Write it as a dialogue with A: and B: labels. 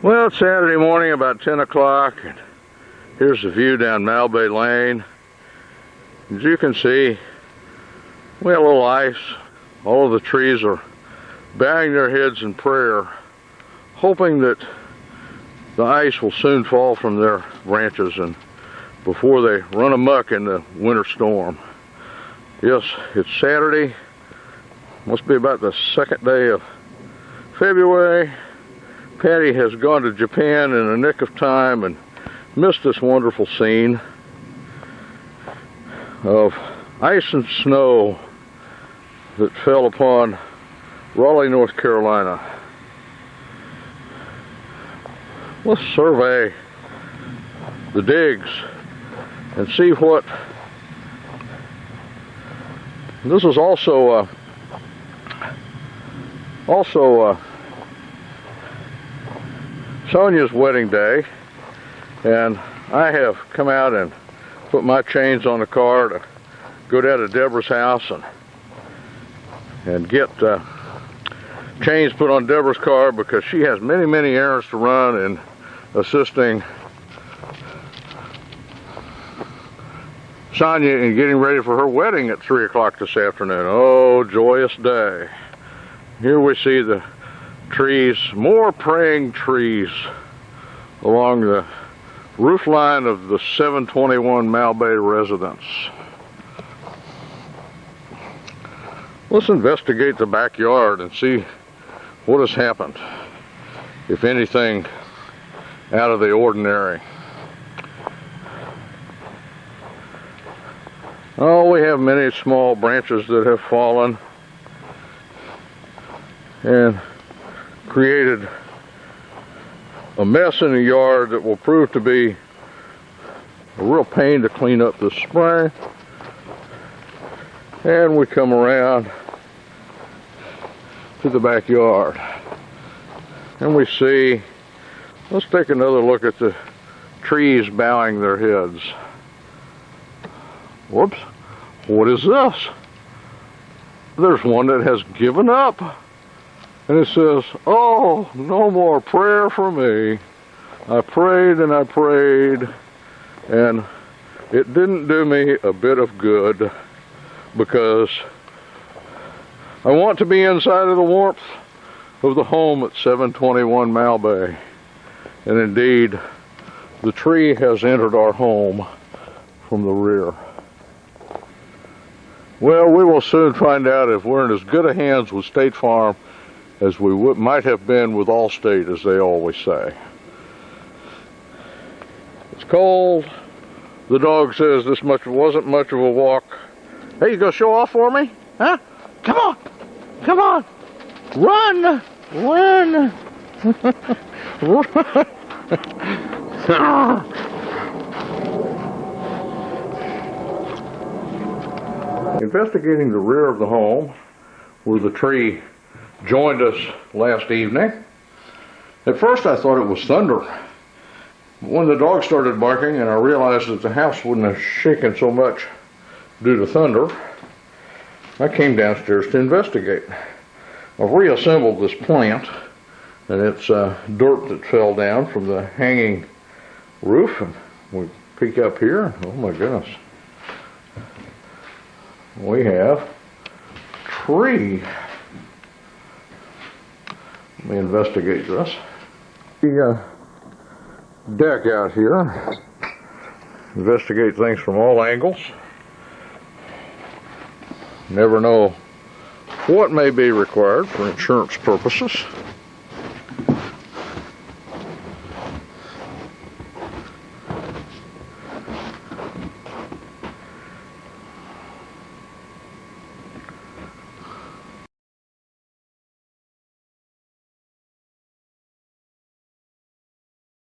A: Well, it's Saturday morning about 10 o'clock, and here's the view down Malbay Lane. As you can see, we have a little ice. All of the trees are bowing their heads in prayer, hoping that the ice will soon fall from their branches and before they run amok in the winter storm. Yes, it's Saturday. Must be about the second day of February. Patty has gone to Japan in the nick of time and missed this wonderful scene of ice and snow that fell upon Raleigh, North Carolina. Let's survey the digs and see what. This is also Sonia's wedding day, and I have come out and put my chains on the car to go down to Deborah's house and get chains put on Deborah's car because she has many errands to run in assisting Sonia in getting ready for her wedding at 3 o'clock this afternoon. Oh, joyous day. Here we see the trees, more praying trees along the roof line of the 721 Malbay residence. Let's investigate the backyard and see what has happened, if anything out of the ordinary. Oh, we have many small branches that have fallen and created a mess in the yard that will prove to be a real pain to clean up this spring. And we come around to the backyard and we see, let's take another look at the trees bowing their heads. Whoops, what is this? There's one that has given up. And it says, oh, no more prayer for me. I prayed and I prayed, and it didn't do me a bit of good because I want to be inside of the warmth of the home at 721 Malbay. And indeed, the tree has entered our home from the rear. Well, we will soon find out if we're in as good a hands with State Farm as we might have been with Allstate, as they always say. It's cold. The dog says this wasn't much of a walk. Hey, you gonna show off for me? Huh? Come on! Come on! Run! Run! Run! Investigating the rear of the home, where the tree joined us last evening. At first I thought it was thunder. When the dog started barking and I realized that the house wouldn't have shaken so much due to thunder, I came downstairs to investigate. I've reassembled this plant, and it's dirt that fell down from the hanging roof. And we peek up here, oh my goodness. We have tree. Let me investigate this. The deck out here. Investigate things from all angles. Never know what may be required for insurance purposes.